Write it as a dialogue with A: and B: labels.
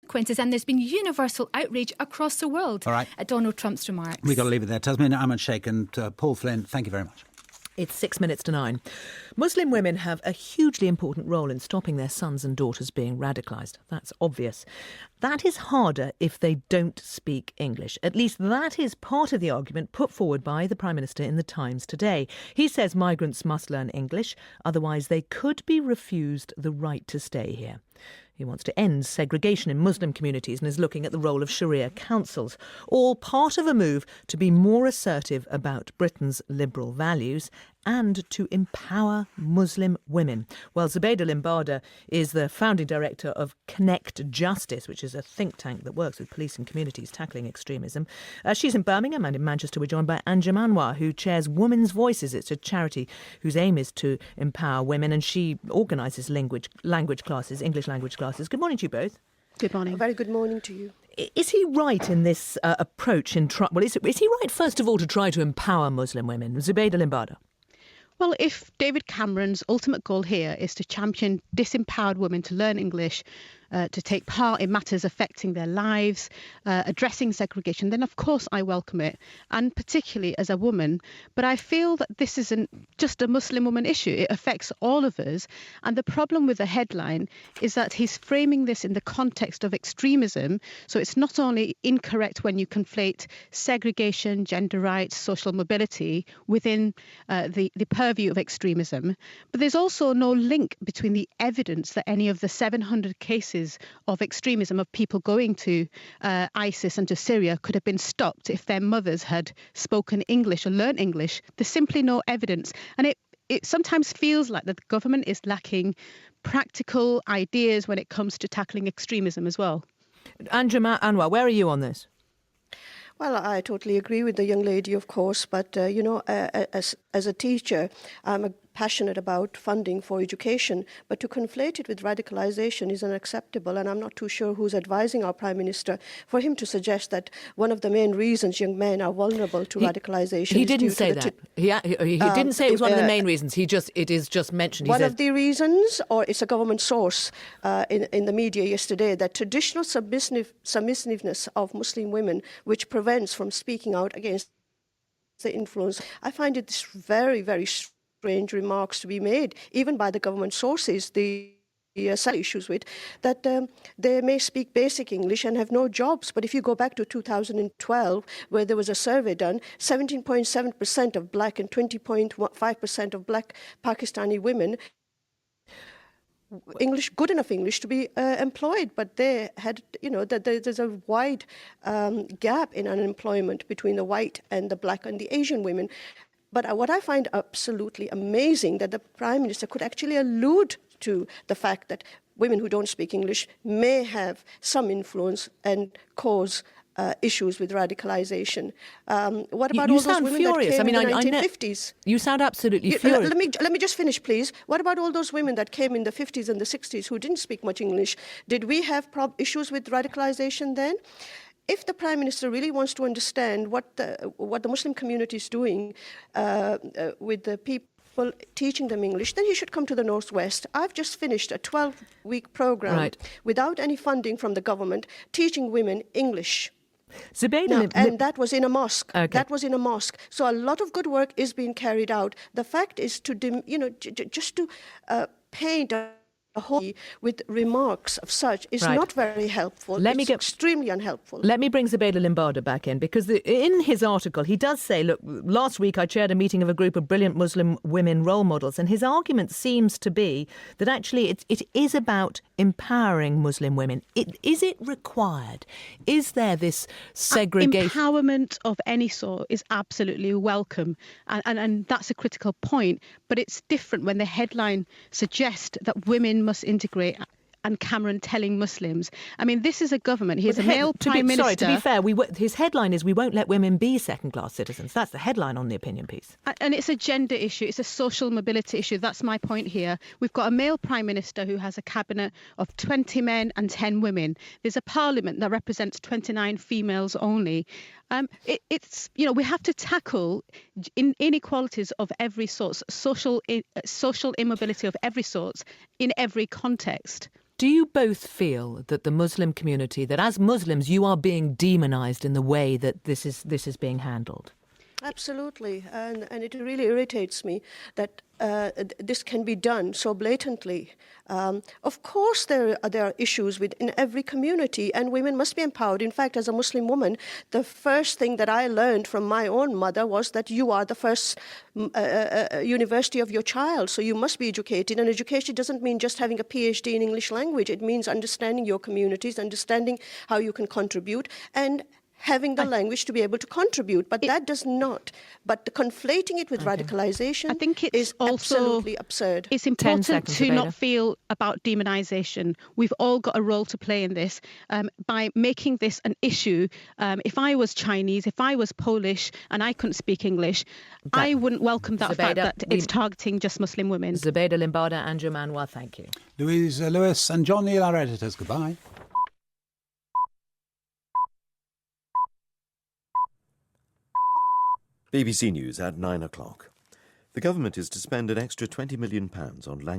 A: consequences, and there's been universal outrage across the world at Donald Trump's remarks.
B: We've got to leave it there. Tasmina Ahmed Sheikh and Paul Flynn, thank you very much.
C: It's 6 minutes to 9. Muslim women have a hugely important role in stopping their sons and daughters being radicalised. That's obvious. That is harder if they don't speak English. At least that is part of the argument put forward by the Prime Minister in the Times today. He says migrants must learn English, otherwise they could be refused the right to stay here. He wants to end segregation in Muslim communities and is looking at the role of Sharia councils, all part of a move to be more assertive about Britain's liberal values and to empower Muslim women. Well, Zubeda Limbada is the founding director of Connect Justice, which is a think tank that works with police and communities tackling extremism. She's in Birmingham, and in Manchester we're joined by Anjum Anwar, who chairs Women's Voices. It's a charity whose aim is to empower women, and she organises language classes, English language classes. Good morning to you both.
D: Good morning.
E: A very good morning to you.
C: Is he right in this approach? Is he right, first of all, to try to empower Muslim women? Zubeda Limbada.
D: Well, if David Cameron's ultimate goal here is to champion disempowered women to learn English, to take part in matters affecting their lives, addressing segregation, then of course I welcome it, and particularly as a woman. But I feel that this isn't just a Muslim woman issue. It affects all of us. And the problem with the headline is that he's framing this in the context of extremism. So it's not only incorrect when you conflate segregation, gender rights, social mobility within the purview of extremism, but there's also no link between the evidence that any of the 700 cases of extremism of people going to ISIS and to Syria could have been stopped if their mothers had spoken English or learned English. There's simply no evidence. And it sometimes feels like that the government is lacking practical ideas when it comes to tackling extremism as well.
C: Anjum Anwar, where are you on this?
E: Well, I totally agree with the young lady, of course, but, as a teacher, I'm passionate about funding for education, but to conflate it with radicalisation is unacceptable, and I'm not too sure who's advising our Prime Minister for him to suggest that one of the main reasons young men are vulnerable to radicalisation.
C: He didn't say that. He didn't say it was one of the main reasons. It is just mentioned.
E: One of the reasons, or it's a government source in the media yesterday, that traditional submissiveness of Muslim women, which prevents from speaking out against the influence. I find it very, very strange remarks to be made, even by the government sources, the issues with, that they may speak basic English and have no jobs. But if you go back to 2012, where there was a survey done, 17.7% of black and 20.5% of black Pakistani women good enough English to be employed, but they had, that there's a wide gap in unemployment between the white and the black and the Asian women. But what I find absolutely amazing that the Prime Minister could actually allude to the fact that women who don't speak English may have some influence and cause issues with radicalisation. What about all those women
C: furious.
E: that came in the 1950s?
C: You sound absolutely furious.
E: Let me just finish, please. What about all those women that came in the 50s and the 60s who didn't speak much English? Did we have issues with radicalisation then? If the Prime Minister really wants to understand what the Muslim community is doing with the people teaching them English, then he should come to the Northwest. I've just finished a 12-week program without any funding from the government teaching women English. And that was in a mosque.
C: Okay.
E: That was in a mosque. So a lot of good work is being carried out. The fact is to, just to paint a whole with remarks of such is not very helpful. It's extremely unhelpful.
C: Let me bring Zubeda Limbada back in, because in his article he does say, look, last week I chaired a meeting of a group of brilliant Muslim women role models, and his argument seems to be that actually it is about empowering Muslim women. Is it required? Is there this segregation?
D: Empowerment of any sort is absolutely welcome, and that's a critical point, but it's different when the headline suggests that women must integrate, and Cameron telling Muslims. I mean, this is a government. He is a male Prime Minister.
C: Sorry, to be fair, his headline is, we won't let women be second-class citizens. That's the headline on the opinion piece.
D: And it's a gender issue. It's a social mobility issue. That's my point here. We've got a male Prime Minister who has a cabinet of 20 men and 10 women. There's a parliament that represents 29 females only. It's, we have to tackle inequalities of every sort, social immobility of every sort in every context.
C: Do you both feel that the Muslim community, that as Muslims you are being demonised in the way that this is being handled?
E: Absolutely, and it really irritates me that this can be done so blatantly. Of course, there are issues within every community, and women must be empowered. In fact, as a Muslim woman, the first thing that I learned from my own mother was that you are the first university of your child, so you must be educated. And education doesn't mean just having a PhD in English language. It means understanding your communities, understanding how you can contribute, and having the language to be able to contribute, but that does not. But conflating it with radicalisation,
D: I think it's
E: is
D: also
E: absolutely absurd.
D: It's important
C: seconds,
D: to
C: Zubeda.
D: not feel about demonisation. We've all got a role to play in this by making this an issue. If I was Chinese, if I was Polish, and I couldn't speak English, I wouldn't welcome that fact
C: Zubeda,
D: that it's targeting just Muslim women.
C: Zubeda Limbada and Manwa, thank you.
B: Louise Lewis and John Neal, our editors, goodbye.
F: BBC News at 9 o'clock. The government is to spend an extra £20 million on language